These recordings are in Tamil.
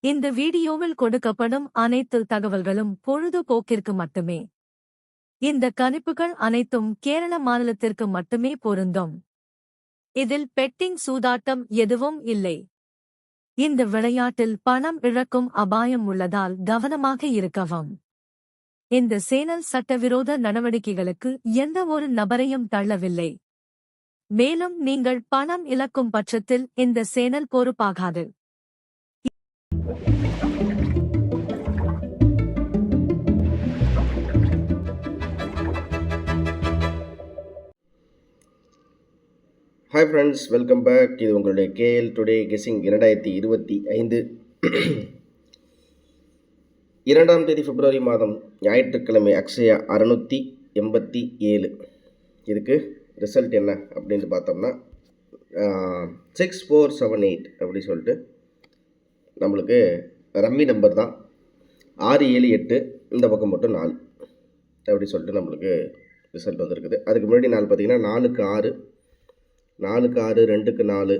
இந்த வீடியோவில் கொடுக்கப்படும் அனைத்து தகவல்களும் பொழுதுபோக்கிற்கு மட்டுமே. இந்த கணிப்புகள் அனைத்தும் கேரள மாநிலத்திற்கு மட்டுமே பொருந்தும். இதில் பெட்டிங் சூதாட்டம் எதுவும் இல்லை. இந்த விளையாட்டில் பணம் இழக்கும் அபாயம் உள்ளதால் கவனமாக இருக்கவும். இந்த சேனல் சட்டவிரோத நடவடிக்கைகளுக்கு எந்த ஒரு நபரையும் தள்ளவில்லை. மேலும் நீங்கள் பணம் இழக்கும் பட்சத்தில் இந்த சேனல் பொறுப்பாகாது. Hi friends, welcome back. இது உங்களுடைய கேஎல் டுடே கெஸ்ஸிங் 2025 2ஆம் தேதி பிப்ரவரி மாதம் ஞாயிற்றுக்கிழமை அக்ஷயா 687. இதுக்கு ரிசல்ட் என்ன அப்படின்னு பார்த்தோம்னா 6478 அப்படி சொல்லிட்டு நம்மளுக்கு ரம்மி நம்பர் தான். 678 இந்த பக்கம் மட்டும் 4 அப்படி சொல்லிட்டு நம்மளுக்கு ரிசல்ட் வந்துருக்குது. அதுக்கு முன்னாடி நாள் பார்த்திங்கன்னா 4க்கு 6, 4க்கு 6, 2க்கு 4,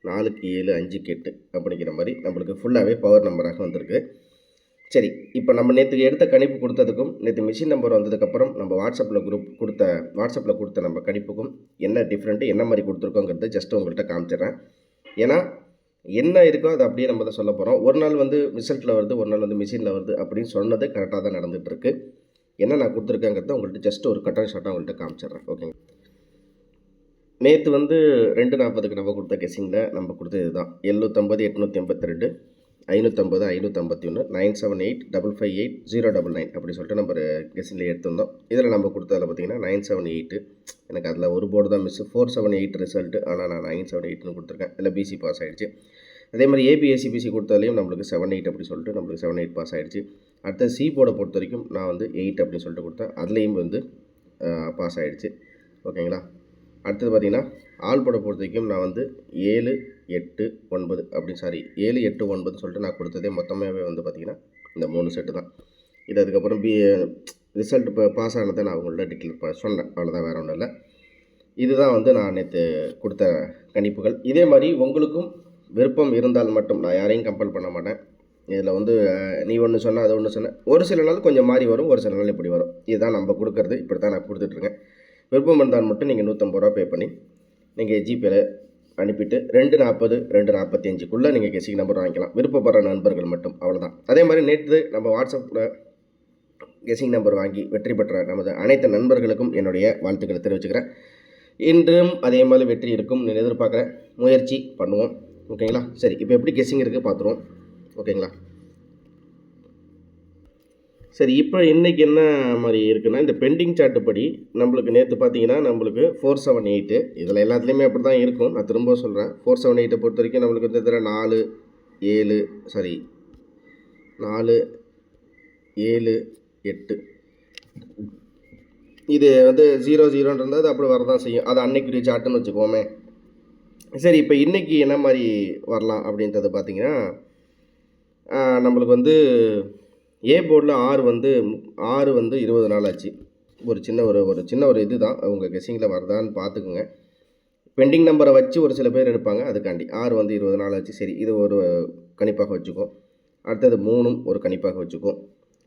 4க்கு 7, 5க்கு 8 அப்படிங்கிற மாதிரி நம்மளுக்கு ஃபுல்லாகவே பவர் நம்பராக வந்திருக்கு. சரி, இப்போ நம்ம நேற்று எடுத்த கணிப்பு கொடுத்ததுக்கும் நேற்று மிஷின் நம்பர் வந்ததுக்கப்புறம் நம்ம வாட்ஸ்அப்பில் கொடுத்த நம்ம கணிப்புக்கும் என்ன டிஃப்ரெண்ட்டு, என்ன மாதிரி கொடுத்துருக்கோங்கிறது ஜஸ்ட்டு உங்கள்கிட்ட காமிச்சிடுறேன். ஏன்னா என்ன இருக்கோ அதை அப்படியே நம்ம தான் சொல்ல போகிறோம். ஒரு நாள் வந்து ரிசல்ட்டில் வருது, ஒரு நாள் வந்து மிஷினில் வருது அப்படின்னு சொன்னது கரெக்டாக தான் நடந்துகிட்ருக்கு. என்ன நான் கொடுத்துருக்கேங்கிறத உங்கள்கிட்ட ஜஸ்ட் ஒரு கட்டன் ஷாட்டாக உங்கள்கிட்ட காமிச்சிடுறேன். ஓகேங்க. நேற்று வந்து 2:40க்கு நம்ம கொடுத்த கெஸ்ஸிங்கில் நம்ம கொடுத்தது தான் 750 882 550 551 978 558 099 அப்படி சொல்லிட்டு நம்ம கெஸ்ஸிங்கில் எடுத்திருந்தோம். இதில் நம்ம கொடுத்ததில் பார்த்திங்கன்னா 978. எனக்கு அதில் ஒரு போர்டு தான் மிஸ், 478 ரிசல்ட்டு. ஆனால் நான் 978னு கொடுத்துருக்கேன். இதில் பிசி பாஸ் ஆகிடுச்சு. அதே மாதிரி ஏபிஎஸ்சிபிசி கொடுத்ததுலையும் நம்மளுக்கு 78 அப்படி சொல்லிட்டு நம்மளுக்கு 78 பாஸ் ஆகிடுச்சு. அடுத்த சி போர்டை பொறுத்த வரைக்கும் நான் வந்து 8 அப்படின்னு சொல்லிட்டு கொடுத்தேன். அதுலேயும் வந்து பாஸ் ஆகிடுச்சு. ஓகேங்களா. அடுத்தது பார்த்திங்கன்னா ஆல் போட பொறுத்த வரைக்கும் நான் வந்து 7 8 9 7 8 9 சொல்லிட்டு நான் கொடுத்ததே மொத்தமாகவே வந்து பார்த்திங்கன்னா இந்த 3 செட்டு தான். இது அதுக்கப்புறம் ரிசல்ட் இப்போ பாஸ் ஆனதை நான் அவங்கள்ட்ட டிக்ளேர் சொன்னேன். அவ்வளோதான், வேறு ஒன்றும் இல்லை. இதுதான் வந்து நான் நேற்று கொடுத்த கணிப்புகள். இதே மாதிரி உங்களுக்கும் விருப்பம் இருந்தால் மட்டும், நான் யாரையும் கம்பல் பண்ண மாட்டேன். இதில் வந்து நீ ஒன்று சொன்னால் அது ஒன்று சொன்னேன். ஒரு சில நாள் கொஞ்சம் மாறி வரும், ஒரு சில நாள் இப்படி வரும். இதுதான் நம்ம கொடுக்குறது. இப்படி தான் நான் கொடுத்துட்ருக்கேன். விருப்பம் இருந்தால் மட்டும் நீங்கள் 150 ரூபா பே பண்ணி நீங்கள் ஜிபேல அனுப்பிட்டு 240 245க்குள்ளே நீங்கள் கெஸ்ஸிங் நம்பர் வாங்கிக்கலாம். விருப்பப்படுற நண்பர்கள் மட்டும், அவ்வளோதான். அதே மாதிரி நேற்று நம்ம வாட்ஸ்அப்பில் கெஸ்ஸிங் நம்பர் வாங்கி வெற்றி பெற்ற நமது அனைத்து நண்பர்களுக்கும் என்னுடைய வாழ்த்துக்களை தெரிவிச்சுக்கிறேன். இன்றும் அதே மாதிரி வெற்றி இருக்கும் நான் எதிர்பார்க்குறேன். முயற்சி பண்ணுவோம். ஓகேங்களா. சரி, இப்போ எப்படி கெஸ்ஸிங் இருக்குது பார்த்துருவோம். ஓகேங்களா. சரி, இப்போ இன்றைக்கி என்ன மாதிரி இருக்குன்னா, இந்த பெண்டிங் சார்ட்டு படி நம்மளுக்கு நேற்று பார்த்தீங்கன்னா நம்மளுக்கு 478. இதில் எல்லாத்துலேயுமே அப்படி தான் இருக்கும். நான் திரும்ப சொல்கிறேன். 478 பொறுத்த வரைக்கும் நம்மளுக்கு வந்து இதில் 4 7 8 இது வந்து 0 அப்படி வரதான் செய்யும். அது அன்னைக்குரிய சார்ட்டுன்னு வச்சுக்கோமே. சரி, இப்போ இன்றைக்கி என்ன மாதிரி வரலாம் அப்படின்றது பார்த்தீங்கன்னா, நம்மளுக்கு வந்து ஏ போர்டில் 6 வந்து 20 நாள் ஆச்சு. ஒரு சின்ன ஒரு இது தான் உங்கள் கெஸ்ஸிங்கில் வருதான்னு பார்த்துக்குங்க. பெண்டிங் நம்பரை வச்சு ஒரு சில பேர் எடுப்பாங்க, அதுக்காண்டி 6 வந்து 20 நாள் ஆச்சு. சரி, இது ஒரு கணிப்பாக வச்சுக்கோம். அடுத்தது 3 ஒரு கணிப்பாக வச்சுக்கோம்.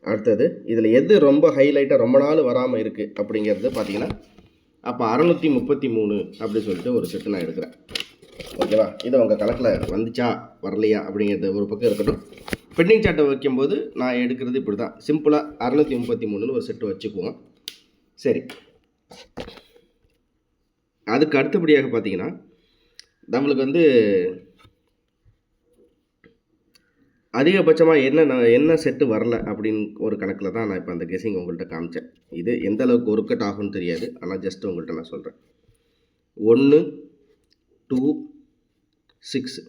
அடுத்தது இதில் எது ரொம்ப ஹைலைட்டாக ரொம்ப நாள் வராமல் இருக்குது அப்படிங்கிறது பார்த்தீங்கன்னா, அப்போ 633 அப்படி சொல்லிட்டு ஒரு செட்டு நான் எடுக்கிறேன். ஓகேவா. இது உங்கள் கணக்கில் வந்துச்சா வரலையா அப்படிங்கிறது ஒரு பக்கம் இருக்கட்டும். பெண்டிங் சார்ட்டை வைக்கும்போது நான் எடுக்கிறது இப்படி தான் சிம்பிளாக 633ன்னு ஒரு செட்டு வச்சுக்குவோம். சரி, அதுக்கு அடுத்தபடியாக பார்த்தீங்கன்னா நம்மளுக்கு வந்து அதிகபட்சமாக என்ன செட்டு வரல அப்படின்னு ஒரு கணக்கில் தான் நான் இப்போ அந்த கெஸ்ஸிங் உங்கள்கிட்ட காமிச்சேன். இது எந்த அளவுக்கு ஒர்க்கட் ஆகும்னு தெரியாது, ஆனால் ஜஸ்ட்டு உங்கள்கிட்ட நான் சொல்கிறேன். 1 2 6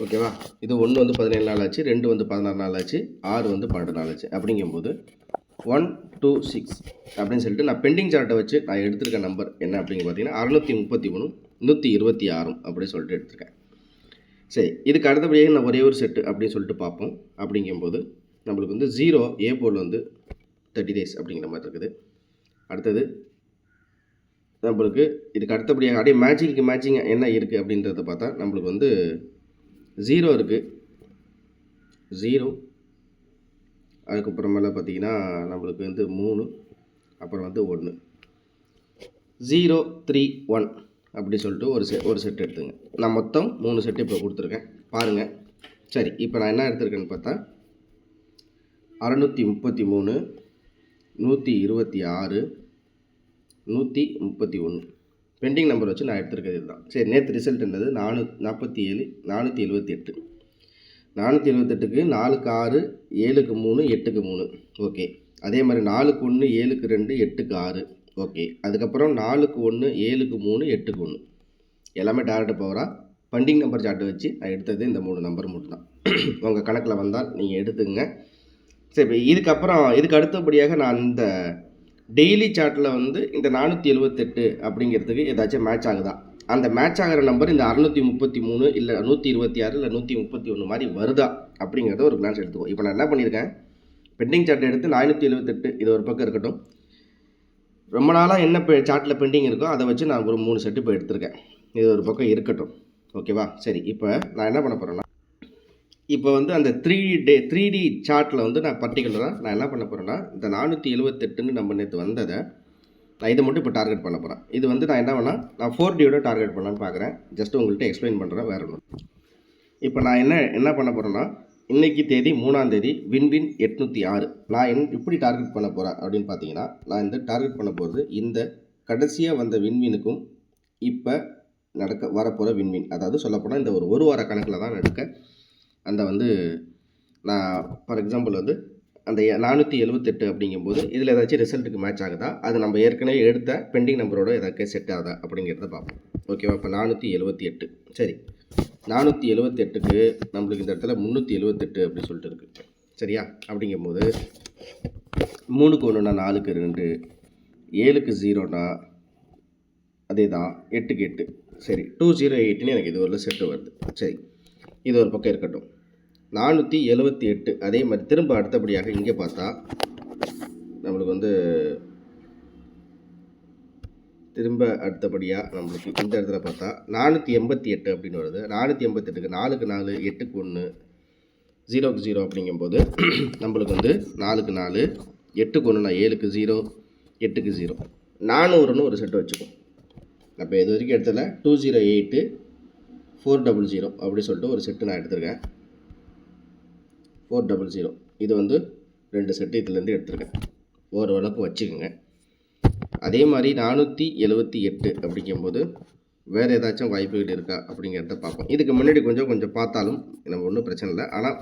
ஓகேவா. இது 1 வந்து 17 நாள் ஆச்சு, 2 வந்து 16 நாள் ஆச்சு, 6 வந்து 12 நாள் ஆச்சு. அப்படிங்கும்போது 1 2 6 அப்படின்னு சொல்லிட்டு நான் பெண்டிங் சார்ட்டை வச்சு நான் எடுத்திருக்க நம்பர் என்ன அப்படிங்க பார்த்தீங்கன்னா 631 126 அப்படின்னு சொல்லிட்டு எடுத்திருக்கேன். சரி, இதுக்கு அடுத்தபடியாக நான் ஒரே ஒரு செட்டு அப்படின்னு சொல்லிட்டு பார்ப்போம். அப்படிங்கும்போது நம்மளுக்கு வந்து 0 ஏ போர்டில் வந்து 30 days அப்படிங்கிற மாதிரி இருக்குது. அடுத்தது நம்மளுக்கு இதுக்கு அடுத்தபடியாக அப்படியே மேட்சிங் என்ன இருக்குது அப்படின்றத பார்த்தா நம்மளுக்கு வந்து 0 இருக்குது, 0, அதுக்கப்புறமேல பார்த்தீங்கன்னா நம்மளுக்கு வந்து 3, அப்புறம் வந்து 1, 0, 3, 1 அப்படி சொல்லிட்டு ஒரு செட் எடுத்துங்க. நான் மொத்தம் 3 செட்டு இப்போ கொடுத்துருக்கேன் பாருங்கள். சரி, இப்போ நான் என்ன எடுத்திருக்கேன்னு பார்த்தா 633, 126, 131 பெண்டிங் நம்பர் வச்சு நான் எடுத்துருக்கிறது இதுதான். சரி, நேற்று ரிசல்ட் என்னது 447, 478. 478க்கு 4க்கு 6, 7க்கு 3, 8க்கு 3. ஓகே. அதே மாதிரி 4க்கு 1, 7க்கு 2, 8க்கு 6. ஓகே. அதுக்கப்புறம் 4க்கு 1, 7க்கு 3, 8க்கு 1. எல்லாமே டைரக்ட் பவராக பெண்டிங் நம்பர் சார்ட்டை வச்சு நான் எடுத்தது இந்த 3 நம்பர் மட்டும் தான். உங்கள் கணக்கில் வந்தால் நீங்கள் எடுத்துங்க. சரி, இப்போ இதுக்கு அடுத்தபடியாக நான் இந்த டெய்லி சார்ட்டில் வந்து இந்த 478 அப்படிங்கிறதுக்கு ஏதாச்சும் மேட்ச் ஆகுதா, அந்த மேட்ச் ஆகிற நம்பர் இந்த 633 இல்லை 126 இல்லை 131 மாதிரி வருதா அப்படிங்கிறத ஒரு கிளான்ஸ் எடுத்துக்கோ. இப்போ நான் என்ன பண்ணியிருக்கேன், பெண்டிங் சார்ட் எடுத்து 478 இது ஒரு பக்கம் இருக்கட்டும். ரொம்ப நாளாக என்ன சார்ட்டில் பெண்டிங் இருக்கோ அதை வச்சு நான் ஒரு 3 செட்டு இப்போ எடுத்திருக்கேன். இது ஒரு பக்கம் இருக்கட்டும். ஓகேவா? சரி, இப்போ நான் என்ன பண்ண போகிறேன்னா, இப்போ வந்து அந்த 3D சார்ட்டில் வந்து நான் பர்டிகுலராக நான் என்ன பண்ண போகிறேன்னா, இந்த 478ன்னு நம்ம நேற்று வந்ததை நான் இதை மட்டும் இப்போ டார்கெட் பண்ண போகிறேன். இது வந்து நான் என்ன பண்ணால் நான் 4Dயோட டார்கெட் பண்ணலான்னு பார்க்குறேன். ஜஸ்ட் உங்கள்கிட்ட எக்ஸ்பிளைன் பண்ணுறேன், வேறு ஒன்று. இப்போ நான் என்ன பண்ண போகிறேன்னா, இன்றைக்கி தேதி 3ஆம் தேதி வின்வின் 806. நான் இப்படி டார்கெட் பண்ண போகிறேன் அப்படின்னு பார்த்தீங்கன்னா, நான் இந்த டார்கெட் பண்ண போகிறது இந்த கடைசியாக வந்த வின்வினுக்கும் இப்போ வரப்போகிற வின்வின், அதாவது சொல்லப்போனால் இந்த ஒரு வார கணக்கில் தான் எடுக்க அந்த வந்து நான் ஃபார் எக்ஸாம்பிள் வந்து அந்த 478 அப்படிங்கும்போது இதில் ஏதாச்சும் ரிசல்ட்டுக்கு மேட்ச் ஆகுதா, அது நம்ம ஏற்கனவே எடுத்த பெண்டிங் நம்பரோட ஏதாச்சும் செட் ஆகுதா அப்படிங்கிறத பார்ப்போம். ஓகேவா? இப்போ 478. சரி, 478க்கு நம்மளுக்கு இந்த இடத்துல 378 அப்படின்னு சொல்லிட்டு இருக்குது. சரியா? அப்படிங்கும்போது 3க்கு 1னா 4க்கு 2, 7க்கு 0னா அதே தான், 8க்கு 8. சரி, 208ன்னு எனக்கு இது ஒரு செட்டு வருது. சரி, இது ஒரு பக்கம் இருக்கட்டும். 478 அதே மாதிரி திரும்ப அடுத்தபடியாக இங்கே பார்த்தா நம்மளுக்கு வந்து திரும்ப அடுத்தபடியாக நம்மளுக்கு இந்த இடத்துல பார்த்தா 488 அப்படின்னு வருது. 488க்கு 4க்கு 4, 8க்கு 1, 0க்கு 0 அப்படிங்கும்போது நம்மளுக்கு வந்து 4க்கு 4, 8க்கு 1னா 7க்கு 0, 8க்கு 0, 400ன்னு ஒரு செட்டு வச்சுக்கோம். அப்போ இது வரைக்கும் எடுத்ததில் 208, 400 அப்படி சொல்லிட்டு ஒரு செட்டு நான் எடுத்திருக்கேன். 400 இது வந்து 2 செட்டு இதுலேருந்து எடுத்திருக்கேன். ஒரு வழக்கு வச்சுக்கோங்க. அதே மாதிரி 478 அப்படிங்கும்போது வேறு ஏதாச்சும் வாய்ப்புகள் இருக்கா அப்படிங்கிறத பார்ப்போம். இதுக்கு முன்னாடி கொஞ்சம் பார்த்தாலும் நம்ம ஒன்றும் பிரச்சனை இல்லை. ஆனால்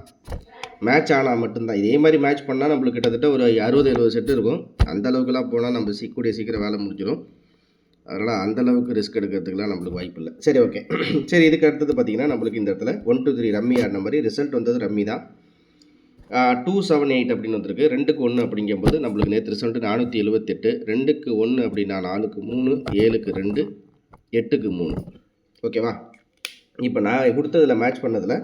மேட்ச் ஆனால் மட்டும்தான். இதே மாதிரி மேட்ச் பண்ணால் நம்மளுக்கு கிட்டத்தட்ட ஒரு 60-70 செட்டு இருக்கும். அந்தளவுக்குலாம் போனால் நம்ம கூடிய சீக்கிரம் வேலை முடிஞ்சிடும். அதனால் அந்தளவுக்கு ரிஸ்க் எடுக்கிறதுக்குலாம் நம்மளுக்கு வாய்ப்பு இல்லை. சரி, ஓகே. சரி, இதுக்கு அடுத்தது பார்த்திங்கன்னா நம்மளுக்கு இந்த இடத்துல 1 2 3 ரம்மி ஆடின மாதிரி ரிசல்ட் வந்தது ரம்மி தான். 278 அப்படின்னு வந்திருக்கு. 2க்கு 1 அப்படிங்கும்போது நம்மளுக்கு நேற்று ரிசல்ட்டு 478. 2க்கு 1 அப்படின்னா 4க்கு 3, 7க்கு 2, 8க்கு 3. ஓகேவா? இப்போ நான் கொடுத்ததில் மேட்ச் பண்ணதில்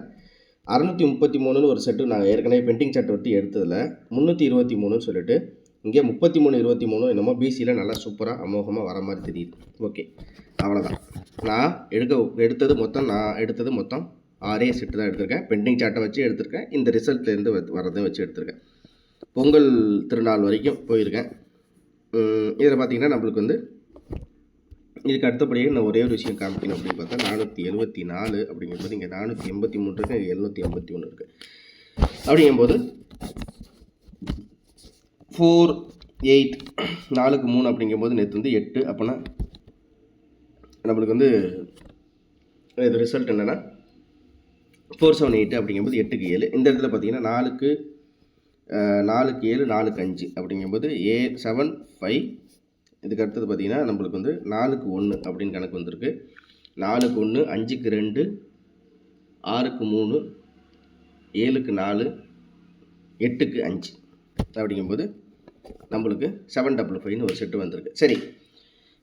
633ன்னு ஒரு செட்டு நாங்கள் ஏற்கனவே பெண்டிங் சார்ட் வச்சு எடுத்ததில் 323ன்னு சொல்லிட்டு இங்கே 33 23 என்னமோ பிசியில் நல்லா சூப்பராக அமோகமாக வர மாதிரி தெரியுது. ஓகே, அவ்வளோதான். நான் எடுத்தது மொத்தம் 6 செட்டு தான் எடுத்திருக்கேன். பெண்டிங் சார்ட்டை வச்சு எடுத்திருக்கேன். இந்த ரிசல்ட்லேருந்து வரதை வச்சு எடுத்திருக்கேன். பொங்கல் திருநாள் வரைக்கும் போயிருக்கேன். இதில் பார்த்திங்கன்னா நம்மளுக்கு வந்து இதுக்கு அடுத்தபடியாக நான் ஒரே ஒரு விஷயம் காமிக்கணும் அப்படின்னு பார்த்தா 474 அப்படிங்கும்போது இங்கே 483 இருக்குது, இங்கே 751 இருக்குது. அப்படிங்கும்போது 4 8 4க்கு 3 அப்படிங்கும்போது நேற்று வந்து 8. அப்போனா நம்மளுக்கு வந்து இது ரிசல்ட் என்னென்னா 478 அப்படிங்கும்போது 8க்கு 7. இந்த இடத்துல பார்த்தீங்கன்னா 4க்கு 7, 4க்கு 5 அப்படிங்கும்போது 7 5. இதுக்கு அடுத்தது பார்த்திங்கன்னா நம்மளுக்கு வந்து 4க்கு 1 அப்படின்னு கணக்கு வந்திருக்கு. 4க்கு 1, 5க்கு 2, 6க்கு 3, 7க்கு 4, 8க்கு 5 அப்படிங்கும்போது நம்மளுக்கு 755ன்னு ஒரு செட்டு வந்திருக்கு. சரி,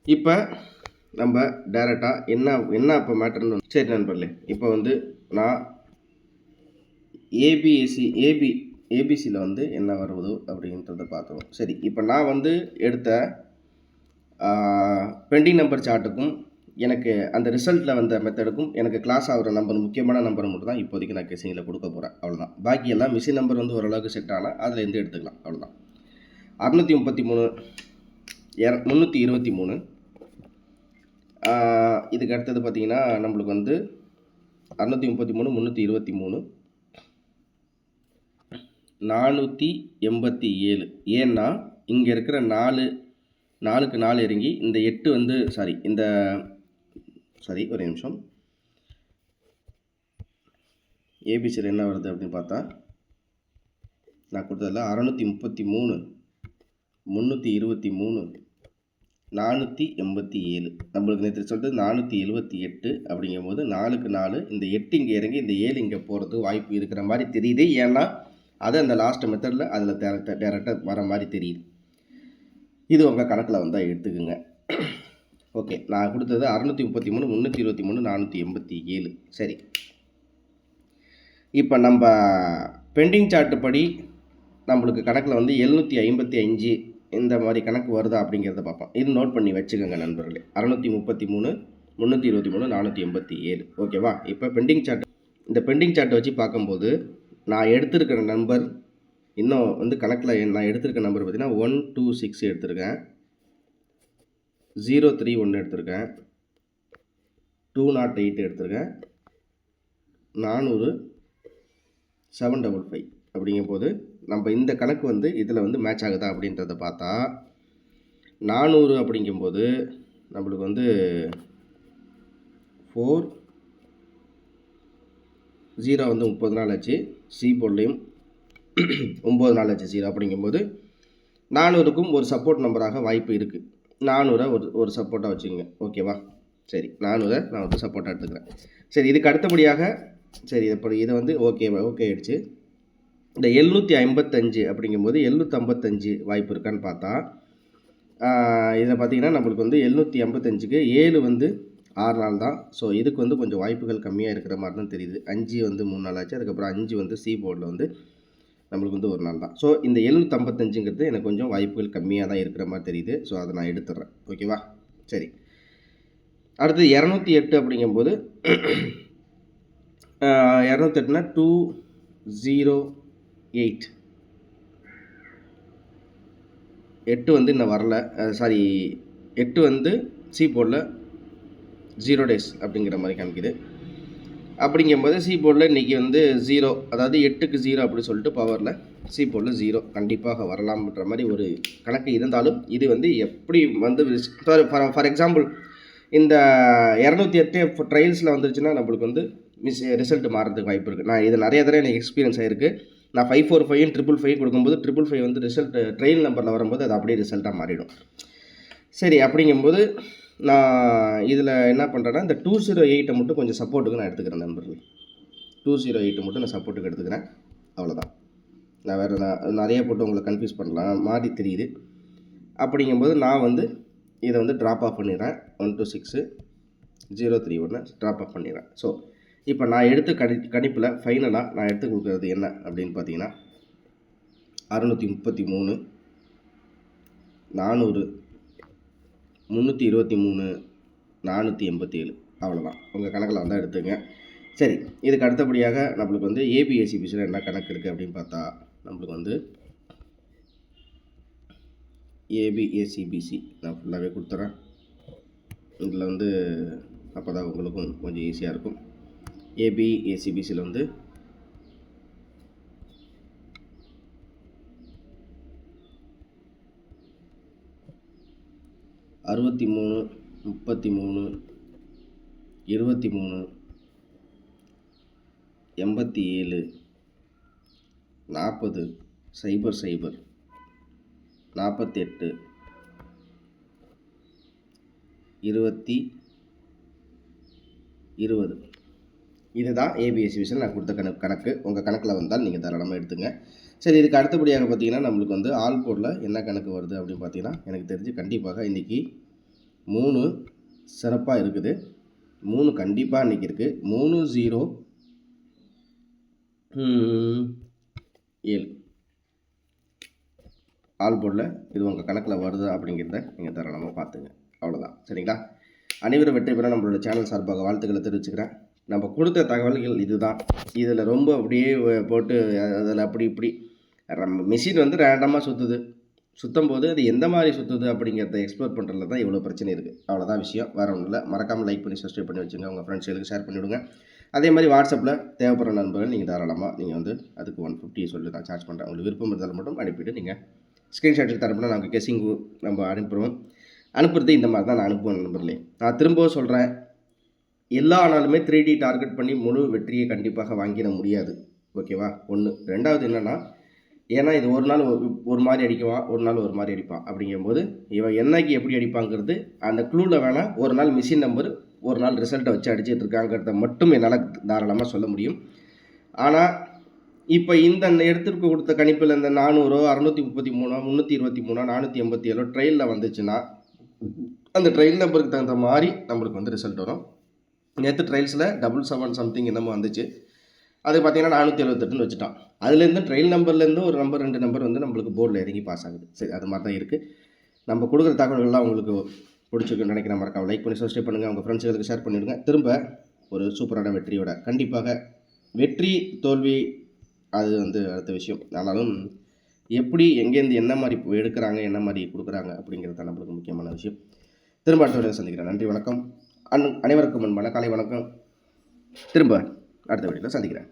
இப்போ நம்ம டைரெக்டாக என்ன இப்போ மேட்டர்னு சரி நண்பர்களே, இப்போ வந்து நான் ஏபிசியில் வந்து என்ன வருவது அப்படின்றத பார்த்துருவோம். சரி, இப்போ நான் வந்து எடுத்த பெண்டிங் நம்பர் சார்ட்டுக்கும் எனக்கு அந்த ரிசல்ட்டில் வந்த மெத்தடுக்கும் எனக்கு கிளாஸ் ஆகிற நம்பர் முக்கியமான நம்பரை மட்டும் தான் இப்போதைக்கு நான் கெஸிங்கில் கொடுக்க போகிறேன். அவ்வளோதான். பாக்கி எல்லாம் மிஷின் நம்பர் வந்து ஓரளவுக்கு செட் ஆனால் அதில் எடுத்துக்கலாம். அவ்வளோதான். 633 323 இதுக்கு அடுத்தது பார்த்தீங்கன்னா நம்மளுக்கு வந்து 633 323 487. ஏன்னா இங்கே இருக்கிற 4க்கு 4 இறங்கி இந்த 8 வந்து ஒரு நிமிஷம், ஏபிசியில் என்ன வருது அப்படின்னு பார்த்தா நான் கொடுத்ததில் 633 323 487. நம்மளுக்கு நேற்று சொல்லிட்டு 478 அப்படிங்கும்போது 4க்கு 4 இந்த 8 இங்கே இறங்கி இந்த 7 இங்கே போகிறதுக்கு வாய்ப்பு இருக்கிற மாதிரி தெரியுது. ஏன்னா அது அந்த லாஸ்ட் மெத்தடில் அதில் டேரெக்டாக வர மாதிரி தெரியுது. இது உங்கள் கணக்கில் வந்தால் எடுத்துக்குங்க. ஓகே, நான் கொடுத்தது 633 323 487. சரி, இப்போ நம்ம பெண்டிங் சார்ட்டு படி நம்மளுக்கு கணக்கில் வந்து 755 இந்த மாதிரி கணக்கு வருதா அப்படிங்கிறத பார்ப்போம். இது நோட் பண்ணி வச்சுக்கோங்க நண்பர்களே. 633 323 487. ஓகேவா? இப்போ இந்த பெண்டிங் சார்ட்டை வச்சு பார்க்கும்போது நான் எடுத்திருக்கிற நம்பர் இன்னும் வந்து கணக்கில் நான் எடுத்திருக்க நம்பர் பார்த்தீங்கன்னா 126 எடுத்திருக்கேன், 031 எடுத்திருக்கேன், 208 எடுத்திருக்கேன், 400 755 அப்படிங்கும்போது நம்ம இந்த கணக்கு வந்து இதில் வந்து மேட்ச் ஆகுதா அப்படின்றத பார்த்தா 400 அப்படிங்கும்போது நம்மளுக்கு வந்து 0 வந்து 30 நாள் ஆச்சு, சி போர்ட்லேயும் 9 நாள் ஆச்சு 0 அப்படிங்கும்போது 400க்கும் ஒரு சப்போர்ட் நம்பராக வாய்ப்பு இருக்குது. 400 ஒரு சப்போர்ட்டாக வச்சுக்கோங்க. ஓகேவா? சரி, 400 நான் வந்து சப்போர்ட்டாக எடுத்துக்கிறேன். சரி, இதுக்கு அடுத்தபடியாக சரி இதை வந்து ஓகே ஆயிடுச்சு. இந்த 755 அப்படிங்கும்போது 755 வாய்ப்பு இருக்கான்னு பார்த்தா இதில் பார்த்தீங்கன்னா நம்மளுக்கு வந்து 755க்கு 7 வந்து 6 நாள் தான். ஸோ இதுக்கு வந்து கொஞ்சம் வாய்ப்புகள் கம்மியாக இருக்கிற மாதிரி தான் தெரியுது. 5 வந்து 3 நாள் ஆச்சு, அதுக்கப்புறம் 5 வந்து சி போர்டில் வந்து நம்மளுக்கு வந்து ஒரு நாள் தான். ஸோ இந்த 755ங்கிறது எனக்கு கொஞ்சம் வாய்ப்புகள் கம்மியாக தான் இருக்கிற மாதிரி தெரியுது. ஸோ அதை நான் எடுத்துடுறேன். ஓகேவா? சரி, அடுத்து 208 அப்படிங்கும்போது 208னா 208 8 வந்து இன்னும் வரல. 8 வந்து சி போர்டில் 0 டேஸ் அப்படிங்கிற மாதிரி காமிக்குது. அப்படிங்கும்போது சி போர்டில் இன்றைக்கி வந்து 0, அதாவது 8க்கு 0 அப்படி சொல்லிட்டு பவரில் சி போர்டில் 0 கண்டிப்பாக வரலாம்ன்ற மாதிரி ஒரு கணக்கு இருந்தாலும் இது வந்து எப்படி வந்து ஃபார் எக்ஸாம்பிள் இந்த 208 ட்ரையல்ஸில் வந்துருச்சுன்னா நம்மளுக்கு வந்து ரிசல்ட் மாறுறதுக்கு வாய்ப்பு இருக்குது. நான் இது நிறைய தடவை எனக்கு எக்ஸ்பீரியன்ஸ் ஆகிருக்கு. நான் 545 555 கொடுக்கும்போது 555 வந்து ரிசல்ட் ட்ரையல் நம்பரில் வரும்போது அது அப்படியே ரிசல்ட்டாக மாறிடும். சரி, அப்படிங்கும்போது நான் இதில் என்ன பண்ணுறேன்னா இந்த 208 மட்டும் கொஞ்சம் சப்போர்ட்டுக்கு நான் எடுத்துக்கிறேன் நண்பர்கள். 208 மட்டும் நான் சப்போர்ட்டுக்கு எடுத்துக்கிறேன். அவ்வளோதான். நான் வேறு நிறைய போட்டு உங்களை கன்ஃபியூஸ் பண்ணலாம் மாதிரி தெரியுது. அப்படிங்கும்போது நான் வந்து இதை வந்து ட்ராப் ஆஃப் பண்ணிடுறேன். 126 031 ட்ராப் ஆஃப் பண்ணிடுறேன். ஸோ இப்போ நான் எடுத்த கணிப்பில் ஃபைனலாக நான் எடுத்து கொடுக்குறது என்ன அப்படின்னு பார்த்தீங்கன்னா 633 400 323 487. அவ்வளோதான். உங்கள் கணக்கில் வந்தால் எடுத்துங்க. சரி, இதுக்கு அடுத்தபடியாக நம்மளுக்கு வந்து ஏபிஎஸ்சிபிசியில் என்ன கணக்கு இருக்குது அப்படின்னு பார்த்தா நம்மளுக்கு வந்து ஏபிஎஸ்சிபிசி நான் ஃபுல்லாகவே கொடுத்துட்றேன். இதில் வந்து அப்போ தான் உங்களுக்கும் கொஞ்சம் ஈஸியாக இருக்கும். ஏபிஎஸ்சிபிசியில் வந்து 63 33 23 87 40 00 48 20 20 இதுதான் ஏபிஎஸ்சிபிசியில் நான் கொடுத்த கணக்கு. உங்கள் கணக்கில் வந்தால் நீங்கள் தாராளமாக எடுத்துங்க. சரி, இதுக்கு அடுத்தபடியாக பார்த்தீங்கன்னா நம்மளுக்கு வந்து ஆல் போர்டில் என்ன கணக்கு வருது அப்படின்னு பார்த்தீங்கன்னா எனக்கு தெரிஞ்சு கண்டிப்பாக இன்றைக்கி 3 சிறப்பாக இருக்குது. 3 கண்டிப்பாக இன்றைக்கி இருக்குது. 3 0 7 ஆல் போர்டில் இது உங்கள் கணக்கில் வருது அப்படிங்கிறத நீங்கள் தாராளமாக பார்த்துங்க. அவ்வளோதான். சரிங்களா? அனைவரும் வெற்றி பெற நம்மளோட சேனல் சார்பாக வாழ்த்துக்களை தெரிவிச்சுக்கிறேன். நம்ம கொடுத்த தகவல்கள் இதுதான். இதில் ரொம்ப அப்படியே போட்டு அதில் அப்படி இப்படி மிஷின் வந்து ரேண்டமாக சுற்றும் போது அது எந்த மாதிரி சுற்றுது அப்படிங்கிறத எக்ஸ்ப்ளோர் பண்ணுறதுல தான் இவ்வளோ பிரச்சனை இருக்குது. அவ்வளோதான் விஷயம், வேறு ஒன்றும் இல்லை. மறக்காமல் லைக் பண்ணி சப்ஸ்கிரைப் பண்ணி வச்சுங்க, உங்கள் ஃப்ரெண்ட்ஸுகளுக்கு ஷேர் பண்ணிவிடுங்க. அதே மாதிரி வாட்ஸ்அப்பில் தேவைப்படுற நண்பர்கள் நீங்கள் தாராளமாக நீங்கள் வந்து அதுக்கு 150 சொல்லி நான் சார்ஜ் பண்ணுறேன். உங்களுக்கு விருப்பம் இருந்தாலும் மட்டும் அனுப்பிவிட்டு நீங்கள் ஸ்க்ரீன்ஷாட் தரப்புனா நாங்கள் கெஸிங் நம்ம அனுப்புறது இந்த மாதிரி தான் நான் அனுப்புவேன் நண்பர்களே. நான் திரும்பவும் சொல்கிறேன், எல்லா நாளுமே 3D டார்கெட் பண்ணி முழு வெற்றியை கண்டிப்பாக வாங்கிட முடியாது. ஓகேவா? ஒன்று. ரெண்டாவது என்னென்னா, ஏன்னா இது ஒரு நாள் ஒரு மாதிரி அடிக்குவான், ஒரு நாள் ஒரு மாதிரி அடிப்பான். அப்படிங்கும்போது இவன் என்னைக்கு எப்படி அடிப்பாங்கிறது அந்த க்ளூவில் வேணால் ஒரு நாள் மிஷின் நம்பர், ஒரு நாள் ரிசல்ட்டை வச்சு அடிச்சிட்டு இருக்காங்கிறத மட்டும் என்னால் தாராளமாக சொல்ல முடியும். ஆனால் இப்போ இந்த இடத்திற்கு கொடுத்த கணிப்பில் இந்த 400, 633, 323, 487 ட்ரெயிலில் வந்துச்சுன்னா அந்த ட்ரெயில் நம்பருக்கு தகுந்த மாதிரி நம்மளுக்கு வந்து ரிசல்ட் வரும். நேற்று ட்ரையல்ஸில் 777 சம்திங் என்னமோ வந்துச்சு. அது பார்த்தீங்கன்னா 478ன்னு வச்சுட்டான். அதுலேருந்து ட்ரெயில் நம்பர்லேருந்து ஒரு நம்பர் 2 நம்பர் வந்து நம்மளுக்கு போர்டில் இறங்கி பாஸ் ஆகுது. சரி, அது மாதிரி தான் இருக்குது. நம்ம கொடுக்குற தகவல்கள்லாம் உங்களுக்கு பிடிச்சிருக்குன்னு நினைக்கிறேன். மறக்காம லைக் பண்ணி சப்ஸ்கிரைப் பண்ணுங்கள், உங்கள் ஃப்ரெண்ட்ஸுகளுக்கு ஷேர் பண்ணிவிடுங்க. திரும்ப ஒரு சூப்பரான வெற்றியோட கண்டிப்பாக வெற்றி தோல்வி அது வந்து அடுத்த விஷயம். ஆனாலும் எப்படி எங்கேருந்து என்ன மாதிரி எடுக்கிறாங்க, என்ன மாதிரி கொடுக்குறாங்க அப்படிங்கிறது தான் நம்மளுக்கு முக்கியமான விஷயம். திரும்ப அடுத்த வீடியோவில் சந்திக்கிறேன். நன்றி, வணக்கம். அனைவருக்கும் அன்பான காலை வணக்கம். திரும்ப அடுத்த வீடியோவில் சந்திக்கிறேன்.